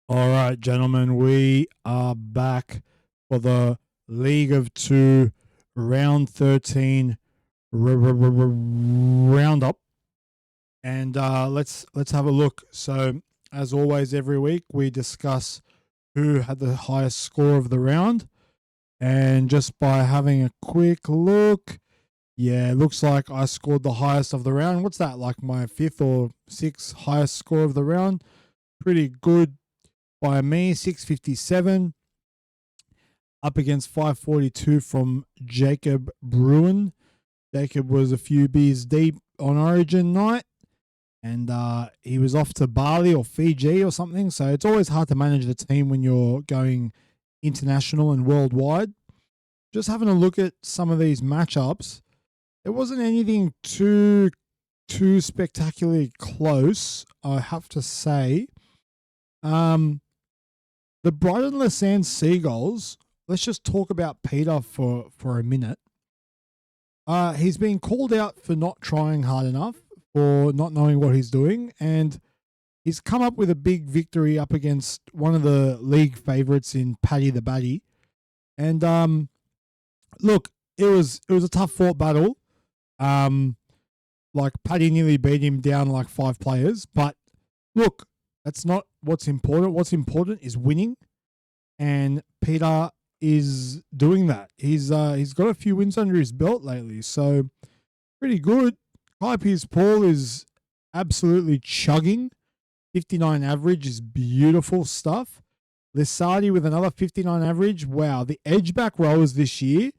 All right, gentlemen, we are back for the League of Two Round 13 roundup, and let's have a look. So, as always, every week we discuss who had the highest score of the round, and just by having a quick look, yeah, it looks like I scored the highest of the round. What's that, like my fifth or sixth highest score of the round? Pretty good by me, 657 up against 542 from Jacob Bruin. Jacob was a few beers deep on Origin night, and he was off to Bali or Fiji or something. So it's always hard to manage the team when you're going international and worldwide. Just having a look at some of these matchups, it wasn't anything too spectacularly close, I have to say. The Brighton Lassans Seagulls, let's just talk about Peter for a minute. He's been called out for not trying hard enough, for not knowing what he's doing, and he's come up with a big victory up against one of the league favourites in Paddy the Baddy. And look, it was a tough fought battle. Like Paddy nearly beat him down like 5 players, but look, that's not what's important. What's important is winning, and Peter is doing that. He's got a few wins under his belt lately, so pretty good. Kai Pearce-Paul is absolutely chugging. 59 average is beautiful stuff. Lissardi with another 59 average. Wow, the edge back rowers this year,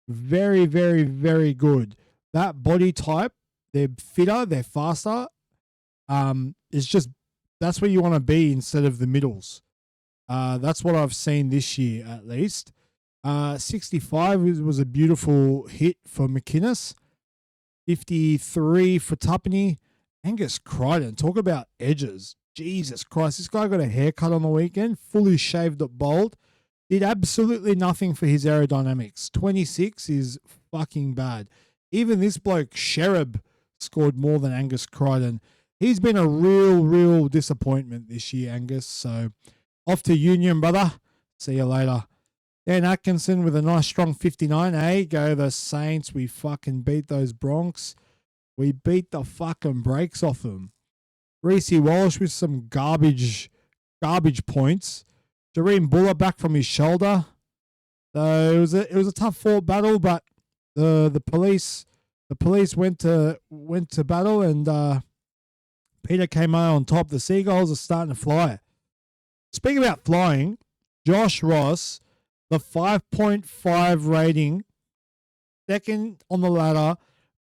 very, very, very good. That body type, they're fitter, they're faster. It's just that's where you want to be instead of the middles. That's what I've seen this year, at least. 65 was a beautiful hit for McInnes. 53 for Tuppeny. Angus Crichton, talk about edges. Jesus Christ, this guy got a haircut on the weekend, fully shaved up bald. Did absolutely nothing for his aerodynamics. 26 is fucking bad. Even this bloke, Sherab, scored more than Angus Crichton. He's been a real disappointment this year, Angus. So off to Union, brother. See you later. Dan Atkinson with a nice strong 59. Hey, go the Saints. We fucking beat those Bronx. We beat the fucking brakes off them. Reece Walsh with some garbage points. Jareem Buller back from his shoulder. So it was a tough fought battle, but the police went to battle, and Peter came out on top. The Seagulls are starting to fly. Speaking about flying, Josh Ross, the 5.5 rating, second on the ladder,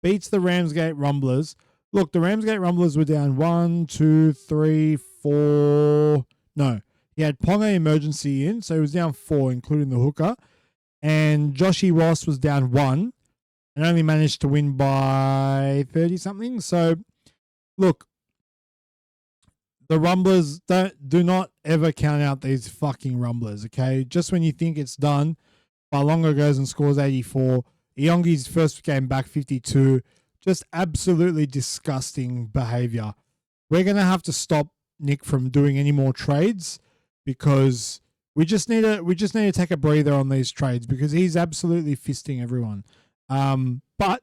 beats the Ramsgate Rumblers. Look, the Ramsgate Rumblers were down 1, 2, 3, 4. No, he had Ponga emergency in, so he was down 4, including the hooker. And Joshy Ross was down 1 and only managed to win by 30-something. So, look, the Rumblers, do not ever count out these fucking Rumblers, okay? Just when you think it's done, Balonga goes and scores 84. Iongi's first game back, 52. Just absolutely disgusting behavior. We're going to have to stop Nick from doing any more trades because we just need to take a breather on these trades because he's absolutely fisting everyone. But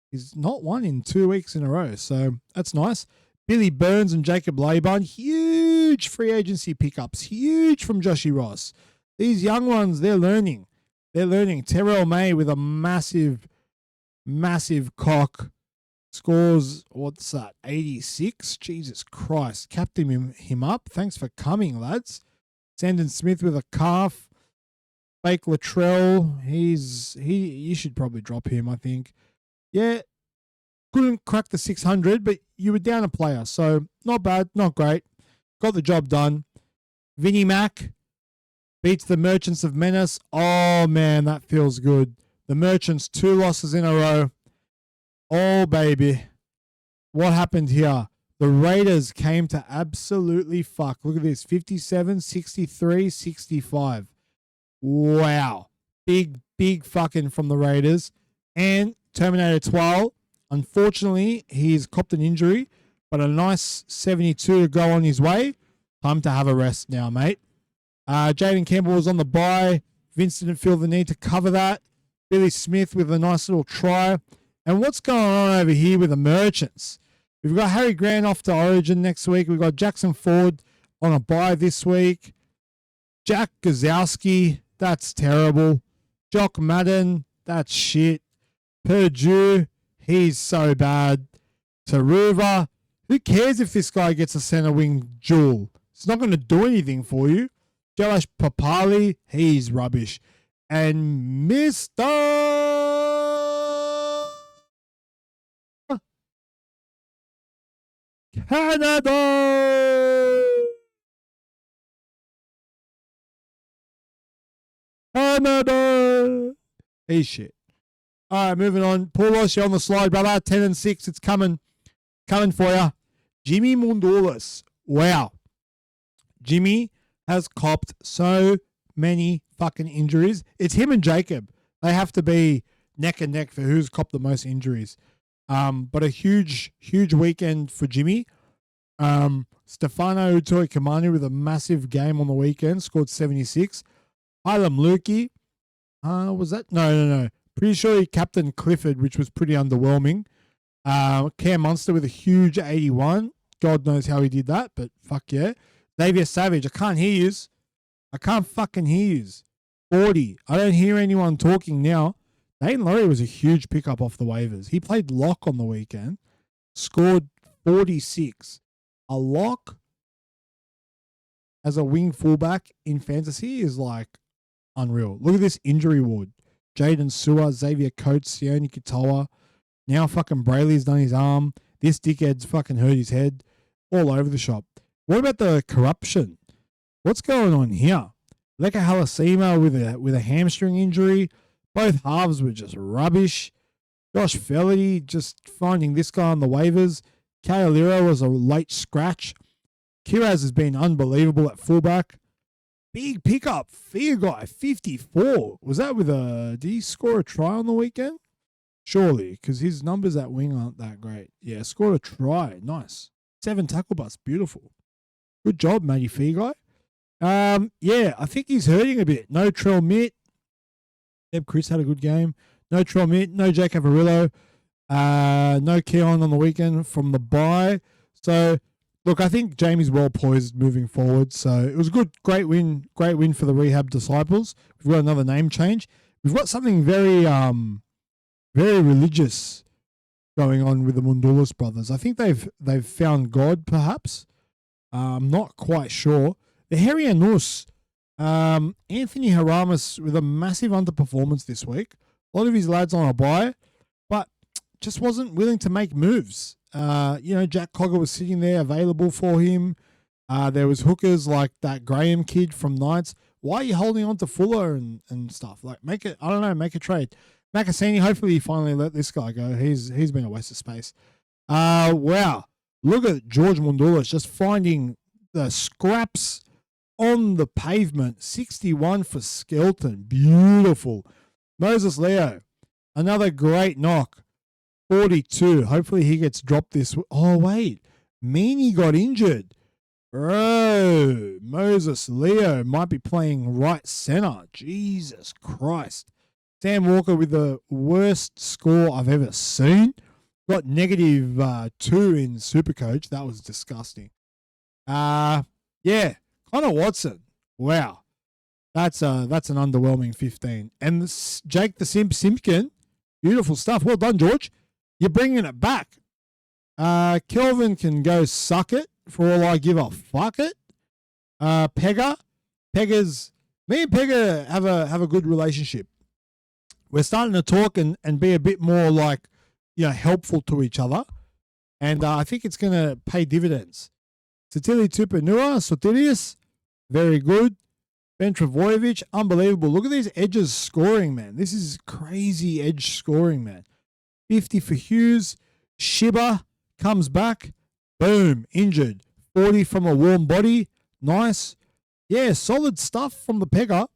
he's not won in 2 weeks in a row, so that's nice. Billy Burns and Jacob Laban, huge free agency pickups, huge from Joshy Ross. These young ones, they're learning. Terrell May with a massive cock scores, what's that, 86? Jesus Christ, captain him up. Thanks for coming, lads. Sandon Smith with a calf. Fake Latrell, you should probably drop him, I think. Yeah, couldn't crack the 600, but you were down a player, so not bad, not great. Got the job done. Vinnie Mac beats the Merchants of Menace. Oh, man, that feels good. The Merchants, 2 losses in a row. Oh, baby. What happened here? The Raiders came to absolutely fuck. Look at this, 57, 63, 65. Wow. Big fucking from the Raiders. And Terminator 12. Unfortunately, he's copped an injury, but a nice 72 to go on his way. Time to have a rest now, mate. Jaden Campbell was on the bye. Vince didn't feel the need to cover that. Billy Smith with a nice little try. And what's going on over here with the Merchants? We've got Harry Grant off to Origin next week. We've got Jackson Ford on a bye this week. Jack Gazowski, that's terrible. Jock Madden, that's shit. Purdue, he's so bad. Taruva, who cares if this guy gets a center wing duel? It's not going to do anything for you. Jelash Papali, he's rubbish. And Mr. Canada! Canada! He's shit. All right, moving on. Paulos, you're on the slide, brother. 10-6. It's coming. Coming for you. Jimmy Mundulis. Wow. Jimmy has copped so many fucking injuries. It's him and Jacob. They have to be neck and neck for who's copped the most injuries. But a huge, huge weekend for Jimmy. Stefano Utoi Kamani with a massive game on the weekend. Scored 76. Hylam Lukey. Was that? No. Pretty sure he captained Clifford, which was pretty underwhelming. Cam Munster with a huge 81. God knows how he did that, but fuck yeah. Xavier Savage, I can't hear yous. I can't fucking hear yous. 40. I don't hear anyone talking now. Dayton Laurie was a huge pickup off the waivers. He played lock on the weekend. Scored 46. A lock as a wing fullback in fantasy is like unreal. Look at this injury ward. Jaden Sewer, Xavier Coates, Sione Katoa. Now fucking Brayley's done his arm. This dickhead's fucking hurt his head. All over the shop. What about the corruption? What's going on here? Leka Halasima with a hamstring injury. Both halves were just rubbish. Josh Felity just finding this guy on the waivers. Kaoliro was a late scratch. Kiraz has been unbelievable at fullback. Big pickup. Fear guy, 54. Was that with did he score a try on the weekend? Surely, because his numbers at wing aren't that great. Yeah, scored a try. Nice. 7 tackle busts. Beautiful. Good job, Matty Fee guy. Yeah, I think he's hurting a bit. No Trell Mitt. Deb Chris had a good game. No Trell Mitt. No Jake Avarillo. No Keon on the weekend from the bye. So, look, I think Jamie's well poised moving forward. So it was a good, great win for the Rehab Disciples. We've got another name change. We've got something very, very religious going on with the Mundulis brothers. I think they've found God, perhaps. I'm not quite sure. The Harry Anus, Anthony Haramis with a massive underperformance this week. A lot of his lads on a bye, but just wasn't willing to make moves. Jack Cogger was sitting there available for him. There was hookers like that Graham kid from Knights. Why are you holding on to Fuller and stuff? Like, make a trade. Macasini, hopefully you finally let this guy go. He's been a waste of space. Wow. Look at George Mundulis just finding the scraps on the pavement. 61 for Skelton. Beautiful. Moses Leo, another great knock. 42. Hopefully he gets dropped this. Oh, wait. Meany got injured. Bro, Moses Leo might be playing right center. Jesus Christ. Sam Walker with the worst score I've ever seen. Got negative 2 in Supercoach. That was disgusting. Yeah. Connor Watson. Wow. That's an underwhelming 15. And Jake the Simp Simpkin. Beautiful stuff. Well done, George. You're bringing it back. Kelvin can go suck it for all I give a fuck it. Pegger. Me and Pegger have a good relationship. We're starting to talk and be a bit more like, helpful to each other. And I think it's going to pay dividends. Satili Tupanua, Sotirius, very good. Ben Travojevic, unbelievable. Look at these edges scoring, man. This is crazy edge scoring, man. 50 for Hughes. Shiba comes back. Boom, injured. 40 from a warm body. Nice. Yeah, solid stuff from the Pegger.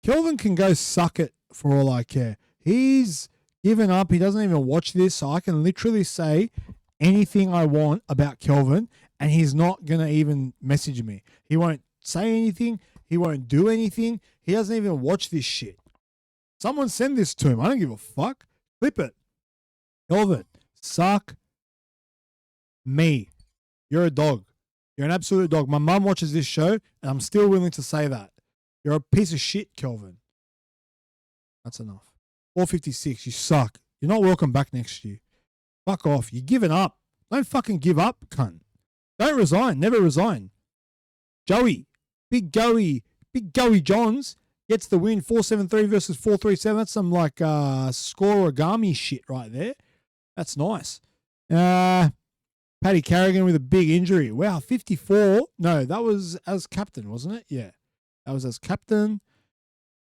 Kelvin can go suck it for all I care. He's given up. He doesn't even watch this, so I can literally say anything I want about Kelvin, and he's not going to even message me. He won't say anything. He won't do anything. He doesn't even watch this shit. Someone send this to him. I don't give a fuck. Clip it. Kelvin, suck me. You're a dog. You're an absolute dog. My mum watches this show, and I'm still willing to say that. You're a piece of shit, Kelvin. That's enough. 456, you suck. You're not welcome back next year. Fuck off. You're giving up. Don't fucking give up, cunt. Don't resign. Never resign. Joey, Big Joey Johns gets the win. 473 versus 437. That's some like score origami shit right there. That's nice. Paddy Carrigan with a big injury. Wow, 54. No, that was as captain, wasn't it? Yeah, that was as captain.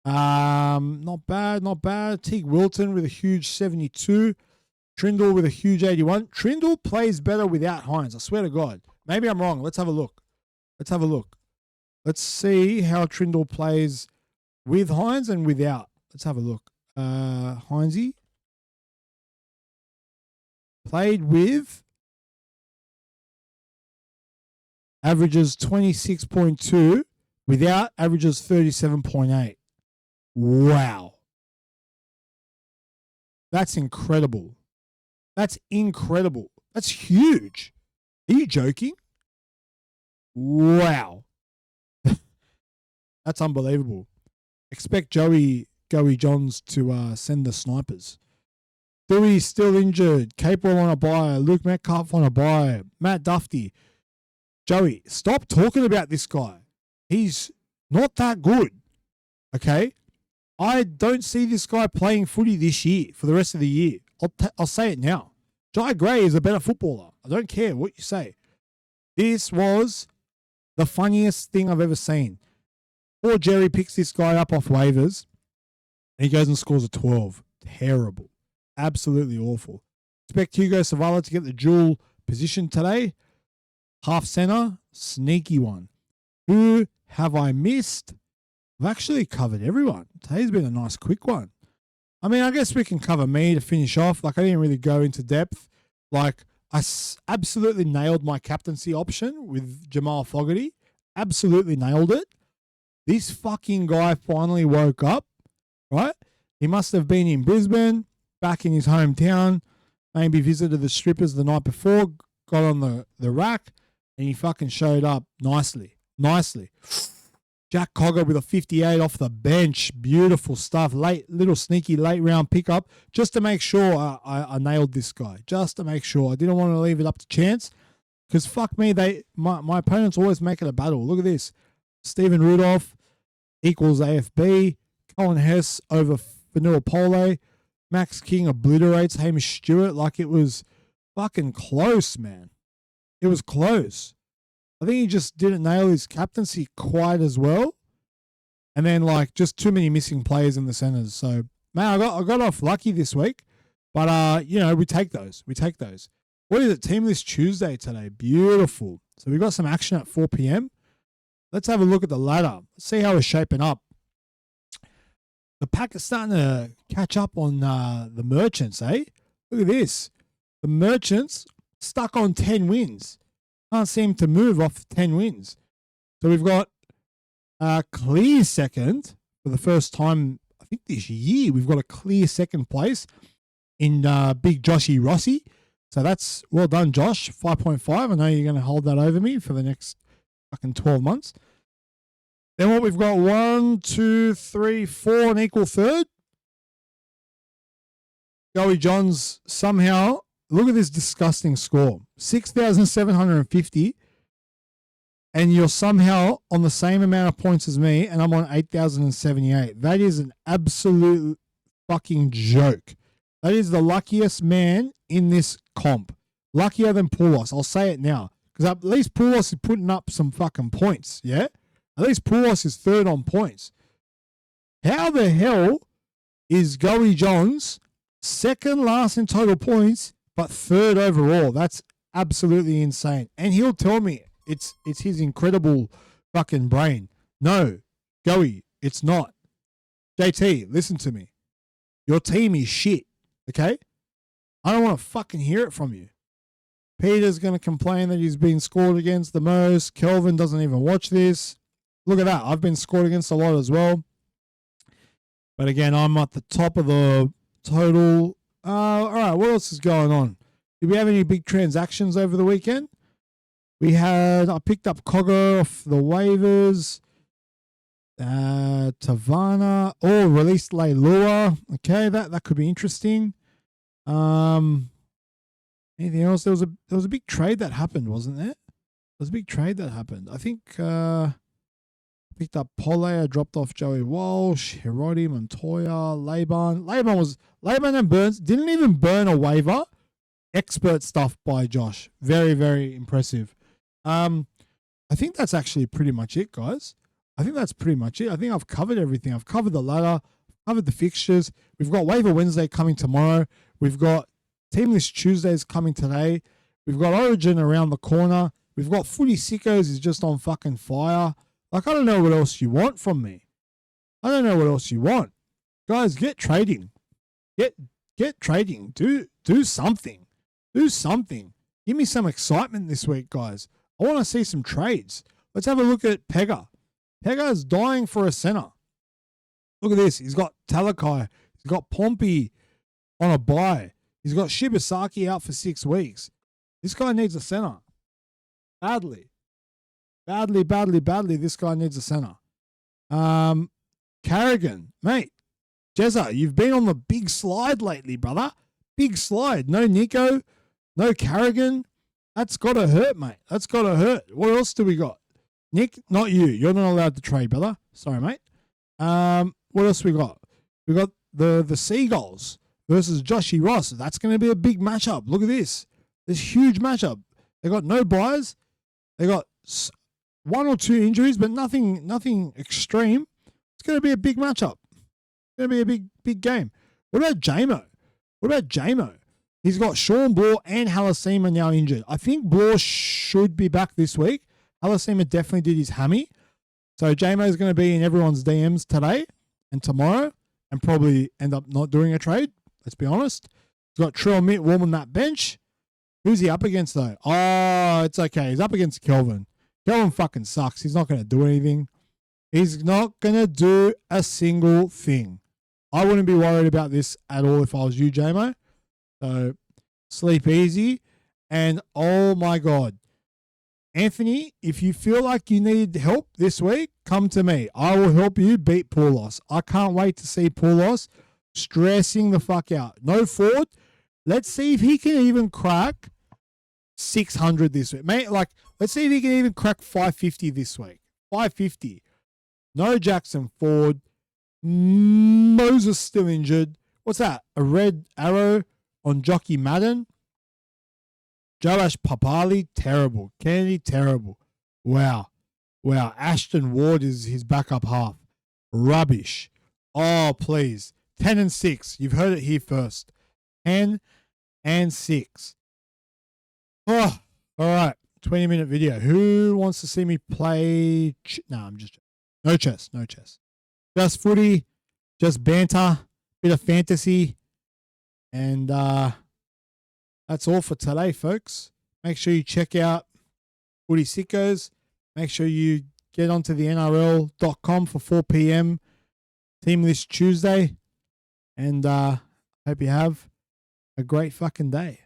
Not bad, not bad. Teague Wilton with a huge 72. Trindle with a huge 81. Trindle plays better without Hines. I swear to God. Maybe I'm wrong. Let's have a look. Let's see how Trindle plays with Hines and without. Let's have a look. Hinesy played with averages 26.2, without averages 37.8. Wow. That's incredible. That's incredible. That's huge. Are you joking? Wow. That's unbelievable. Expect Joey Johns to send the snipers. Dewey still injured. Capewell on a bye. Luke Metcalf on a bye. Matt Duffy. Joey, stop talking about this guy. He's not that good. Okay? I don't see this guy playing footy this year for the rest of the year. I'll say it now. Jai Gray is a better footballer. I don't care what you say. This was the funniest thing I've ever seen. Poor Jerry picks this guy up off waivers and he goes and scores a 12. Terrible. Absolutely awful. Expect Hugo Savala to get the dual position today. Half center, sneaky one. Who have I missed? I've actually covered everyone. Today's been a nice quick one. I mean, I guess we can cover me to finish off. Like, I didn't really go into depth. Like, I absolutely nailed my captaincy option with Jamal Fogarty. Absolutely nailed it. This fucking guy finally woke up, right? He must have been in Brisbane, back in his hometown, maybe visited the strippers the night before, got on the rack, and he fucking showed up nicely. Jack Cogger with a 58 off the bench. Beautiful stuff. Little sneaky late round pickup just to make sure I nailed this guy. Just to make sure. I didn't want to leave it up to chance because fuck me, my opponents always make it a battle. Look at this. Stephen Rudolph equals AFB. Colin Hess over Vanilla Pole. Max King obliterates Hamish Stewart. Like, it was fucking close, man. It was close. I think he just didn't nail his captaincy quite as well. And then, like, just too many missing players in the centers. So, man, I got off lucky this week. But, we take those. What is it? Team List Tuesday today. Beautiful. So, we got some action at 4 p.m. Let's have a look at the ladder. Let's see how we're shaping up. The pack is starting to catch up on the Merchants, eh? Look at this. The Merchants stuck on 10 wins. Can't seem to move off 10 wins. So we've got a clear second for the first time, I think this year. We've got a clear second place in Big Joshy Rossi. So that's well done, Josh. 5.5. I know you're going to hold that over me for the next fucking 12 months. Then what we've got, 1, 2, 3, 4, an equal third. Joey Johns somehow, look at this disgusting score. 6,750. And you're somehow on the same amount of points as me, and I'm on 8,078. That is an absolute fucking joke. That is the luckiest man in this comp. Luckier than Poulos. I'll say it now. Because at least Poulos is putting up some fucking points, yeah? At least Poulos is third on points. How the hell is Joey Johns second last in total points, but third overall? That's absolutely insane. And he'll tell me it's his incredible fucking brain. No, Joey, it's not. JT, listen to me. Your team is shit, okay? I don't want to fucking hear it from you. Peter's going to complain that he's been scored against the most. Kelvin doesn't even watch this. Look at that. I've been scored against a lot as well. But again, I'm at the top of the total. All right, what else is going on? Did we have any big transactions over the weekend? I picked up Cogger off the waivers. Tavana. Oh, released Leilua. Okay, that could be interesting. Anything else? There was a big trade that happened, wasn't there? There was a big trade that happened. I think picked up Pole. I dropped off Joey Walsh, Hiroti, Montoya, Laban. Laban and Burns didn't even burn a waiver. Expert stuff by Josh. Very, very impressive. I think that's actually pretty much it, guys. I think that's pretty much it. I think I've covered everything. I've covered the ladder, covered the fixtures. We've got Waiver Wednesday coming tomorrow. We've got Team List Tuesdays coming today. We've got Origin around the corner. We've got Footy Sickos is just on fucking fire. Like, I don't know what else you want from me. I don't know what else you want. Guys, get trading. Get trading. Do something. Do something. Give me some excitement this week, guys. I want to see some trades. Let's have a look at Pega. Pega's dying for a center. Look at this. He's got Talakai. He's got Pompey on a bye. He's got Shibasaki out for 6 weeks. This guy needs a center. Badly. Badly. This guy needs a center. Carrigan. Mate. Jezza, you've been on the big slide lately, brother. Big slide. No Nico. No Carrigan. That's got to hurt, mate. That's got to hurt. What else do we got? Nick, not you. You're not allowed to trade, brother. Sorry, mate. What else we got? We got the Seagulls versus Joshy Ross. That's going to be a big matchup. Look at this. This huge matchup. They got no buys. They got 1 or 2 injuries, but nothing extreme. It's going to be a big matchup. It's going to be a big game. What about Jamo? He's got Sean Bloor and Halasima now injured. I think Bloor should be back this week. Halasima definitely did his hammy. So Jamo is going to be in everyone's DMs today and tomorrow and probably end up not doing a trade. Let's be honest. He's got Trill Mitt warming that bench. Who's he up against though? Oh, it's okay. He's up against Kelvin. Kelvin fucking sucks. He's not going to do anything. He's not going to do a single thing. I wouldn't be worried about this at all if I was you, Jamo. So sleep easy. And oh my God. Anthony, if you feel like you need help this week, come to me. I will help you beat Poulos. I can't wait to see Poulos stressing the fuck out. No Ford. Let's see if he can even crack 600 this week. Mate, like, let's see if he can even crack 550 this week. 550. No Jackson Ford. Moses still injured. What's that? A red arrow on Jockey Madden. Joash Papali, terrible. Kennedy, terrible. Wow. Ashton Ward is his backup half. Rubbish. Oh, please. 10 and 6. You've heard it here first. 10 and 6. Oh, all right. 20-minute video. Who wants to see me play? No, I'm just... No chess. Just footy. Just banter. Bit of fantasy. And that's all for today, folks. Make sure you check out FOOTYSICKOS. Make sure you get onto the NRL.com for 4 p.m. Team List Tuesday. And hope you have a great fucking day.